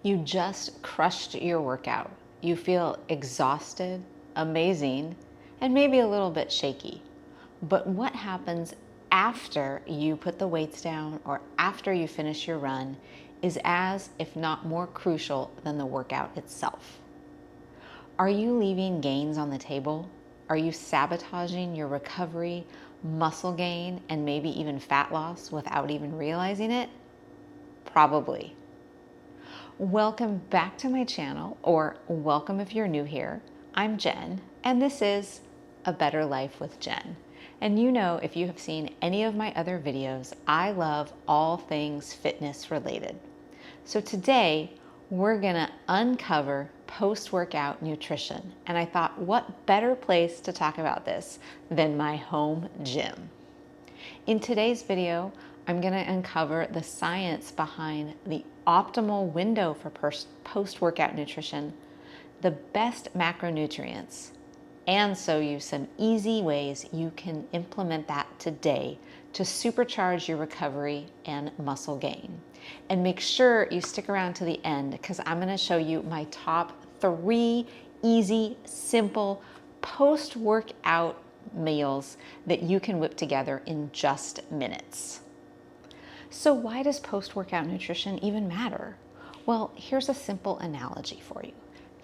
You just crushed your workout. You feel exhausted, amazing, and maybe a little bit shaky. But what happens after you put the weights down or after you finish your run is as, if not more crucial than the workout itself. Are you leaving gains on the table? Are you sabotaging your recovery, muscle gain, and maybe even fat loss without even realizing it? Probably. Welcome back to my channel, or welcome if you're new here. I'm Jen, and this is A Better Life with Jen. And you know, if you have seen any of my other videos, I love all things fitness related. So today, we're gonna uncover post-workout nutrition. And I thought, what better place to talk about this than my home gym? In today's video, I'm going to uncover the science behind the optimal window for post-workout nutrition, the best macronutrients, and show you some easy ways you can implement that today to supercharge your recovery and muscle gain. And make sure you stick around to the end because I'm going to show you my top 3 easy, simple post-workout meals that you can whip together in just minutes. So why does post-workout nutrition even matter? Well, here's a simple analogy for you.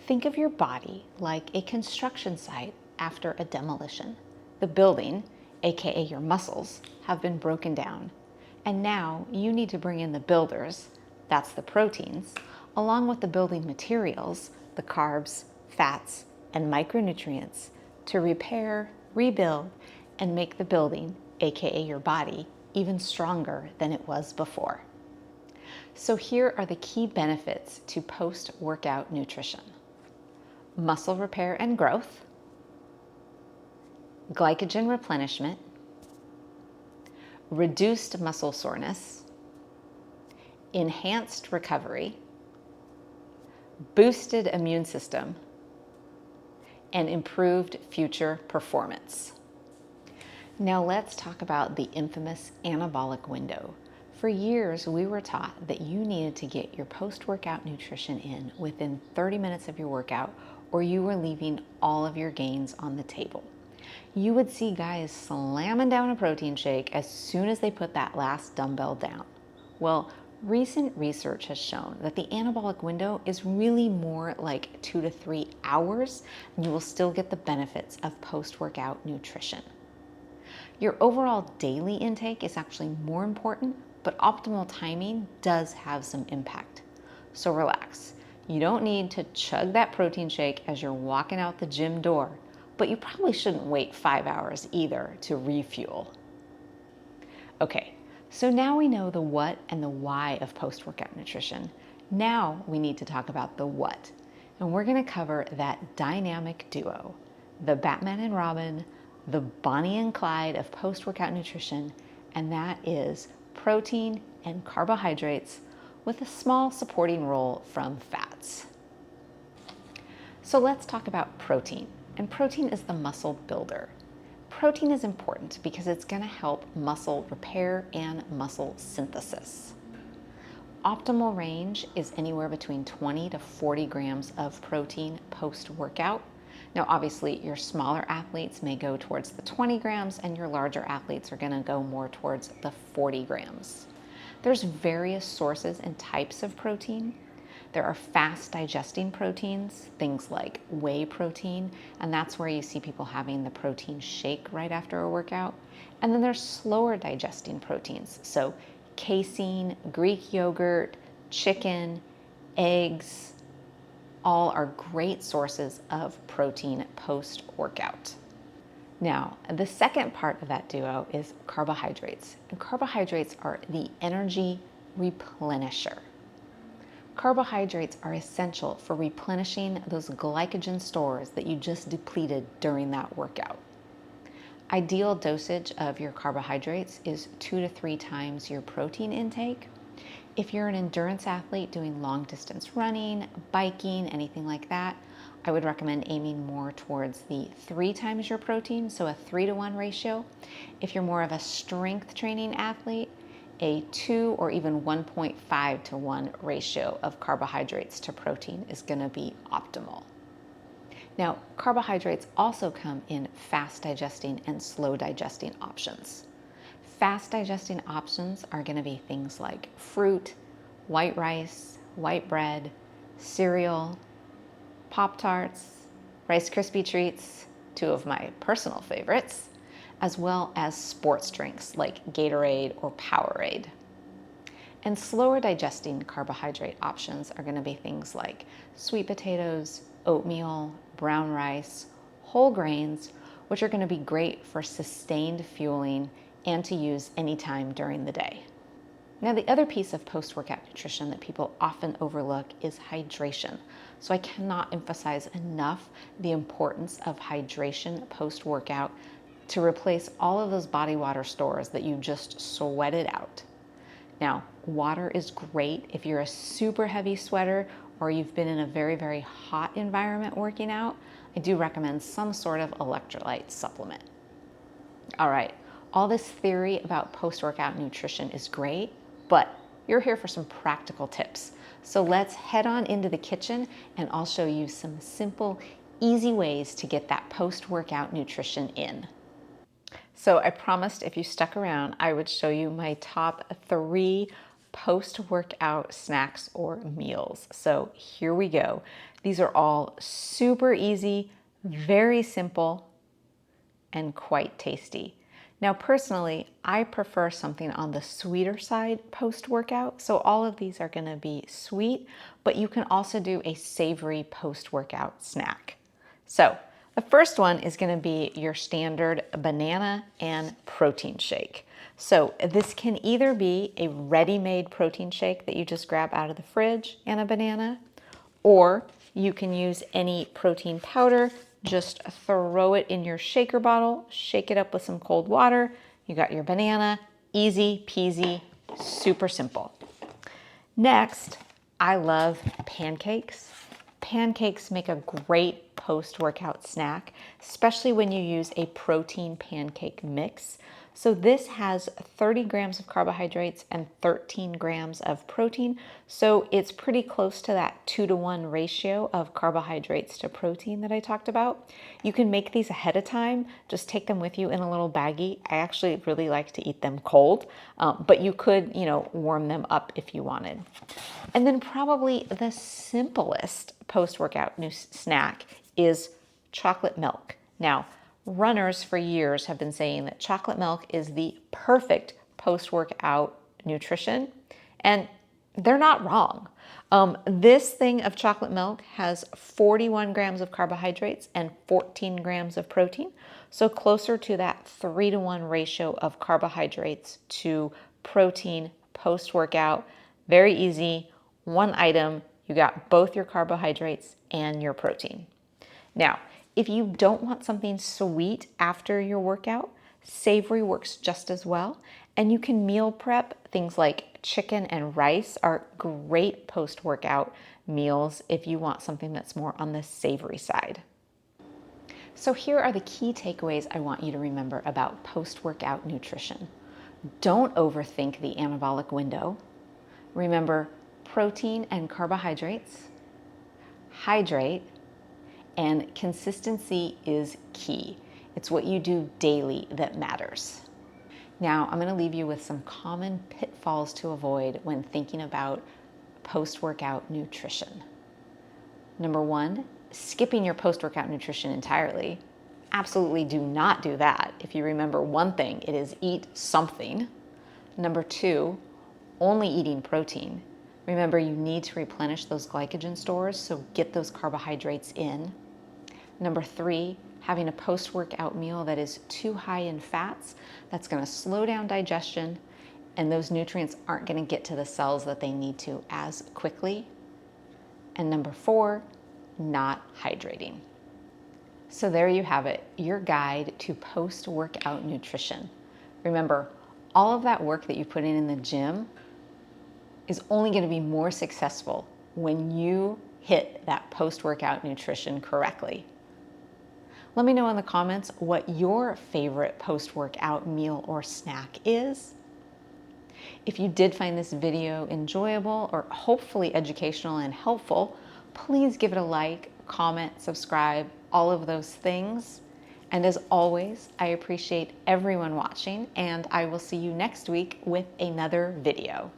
Think of your body like a construction site after a demolition. The building, aka your muscles, have been broken down. And now you need to bring in the builders, that's the proteins, along with the building materials, the carbs, fats, and micronutrients, to repair, rebuild, and make the building, aka your body, even stronger than it was before. So here are the key benefits to post-workout nutrition. Muscle repair and growth, glycogen replenishment, reduced muscle soreness, enhanced recovery, boosted immune system, and improved future performance. Now let's talk about the infamous anabolic window. For years, we were taught that you needed to get your post-workout nutrition in within 30 minutes of your workout, or you were leaving all of your gains on the table. You would see guys slamming down a protein shake as soon as they put that last dumbbell down. Well, recent research has shown that the anabolic window is really more like 2 to 3 hours, and you will still get the benefits of post-workout nutrition. Your overall daily intake is actually more important, but optimal timing does have some impact. So relax. You don't need to chug that protein shake as you're walking out the gym door, but you probably shouldn't wait 5 hours either to refuel. Okay, so now we know the what and the why of post-workout nutrition. Now we need to talk about the what. And we're gonna cover that dynamic duo, the Batman and Robin, the Bonnie and Clyde of post-workout nutrition, and that is protein and carbohydrates with a small supporting role from fats. So let's talk about protein. And protein is the muscle builder. Protein is important because it's going to help muscle repair and muscle synthesis. Optimal range is anywhere between 20 to 40 grams of protein post-workout. Now, obviously, your smaller athletes may go towards the 20 grams and your larger athletes are going to go more towards the 40 grams. There's various sources and types of protein. There are fast digesting proteins, things like whey protein, and that's where you see people having the protein shake right after a workout. And then there's slower digesting proteins, so casein, Greek yogurt, chicken, eggs, all are great sources of protein post-workout. Now, the second part of that duo is carbohydrates. And carbohydrates are the energy replenisher. Carbohydrates are essential for replenishing those glycogen stores that you just depleted during that workout. Ideal dosage of your carbohydrates is 2 to 3 times your protein intake. If you're an endurance athlete doing long distance running, biking, anything like that, I would recommend aiming more towards the 3 times your protein, so a 3-to-1 ratio. If you're more of a strength training athlete, a 2 or even 1.5 to 1 ratio of carbohydrates to protein is going to be optimal. Now, carbohydrates also come in fast digesting and slow digesting options. Fast digesting options are going to be things like fruit, white rice, white bread, cereal, Pop-Tarts, Rice Krispie treats, two of my personal favorites, as well as sports drinks like Gatorade or Powerade. And slower digesting carbohydrate options are going to be things like sweet potatoes, oatmeal, brown rice, whole grains, which are going to be great for sustained fueling and to use anytime during the day. Now, the other piece of post-workout nutrition that people often overlook is hydration. So I cannot emphasize enough the importance of hydration post-workout to replace all of those body water stores that you just sweated out. Now, water is great if you're a super heavy sweater or you've been in a very, very hot environment working out. I do recommend some sort of electrolyte supplement. All right, all this theory about post-workout nutrition is great, but you're here for some practical tips. So let's head on into the kitchen and I'll show you some simple, easy ways to get that post-workout nutrition in. So I promised if you stuck around, I would show you my top 3 post-workout snacks or meals. So here we go. These are all super easy, very simple, and quite tasty. Now, personally, I prefer something on the sweeter side post-workout. So all of these are going to be sweet, but you can also do a savory post-workout snack. So the first one is going to be your standard banana and protein shake. So this can either be a ready-made protein shake that you just grab out of the fridge and a banana, or you can use any protein powder. Just throw it in your shaker bottle, shake it up with some cold water. You got your banana, easy peasy, super simple. Next, I love pancakes. Pancakes make a great post-workout snack, especially when you use a protein pancake mix. So this has 30 grams of carbohydrates and 13 grams of protein. So it's pretty close to that 2-to-1 ratio of carbohydrates to protein that I talked about. You can make these ahead of time. Just take them with you in a little baggie. I actually really like to eat them cold, but you could, warm them up if you wanted. And then probably the simplest post-workout snack is chocolate milk. Now, runners for years have been saying that chocolate milk is the perfect post-workout nutrition, and they're not wrong. This thing of chocolate milk has 41 grams of carbohydrates and 14 grams of protein, so closer to that 3-to-1 ratio of carbohydrates to protein post-workout. Very easy, one item, you got both your carbohydrates and your protein. Now, if you don't want something sweet after your workout, savory works just as well. And you can meal prep. Things like chicken and rice are great post-workout meals if you want something that's more on the savory side. So here are the key takeaways I want you to remember about post-workout nutrition. Don't overthink the anabolic window. Remember protein and carbohydrates. Hydrate. And consistency is key. It's what you do daily that matters. Now, I'm going to leave you with some common pitfalls to avoid when thinking about post-workout nutrition. Number 1, skipping your post-workout nutrition entirely. Absolutely do not do that. If you remember one thing, it is eat something. Number 2, only eating protein. Remember, you need to replenish those glycogen stores, so get those carbohydrates in. Number 3, having a post-workout meal that is too high in fats, that's going to slow down digestion, and those nutrients aren't going to get to the cells that they need to as quickly. And number 4, not hydrating. So there you have it, your guide to post-workout nutrition. Remember, all of that work that you put in the gym is only going to be more successful when you hit that post-workout nutrition correctly. Let me know in the comments what your favorite post-workout meal or snack is. If you did find this video enjoyable or hopefully educational and helpful, please give it a like, comment, subscribe, all of those things. And as always, I appreciate everyone watching, and I will see you next week with another video.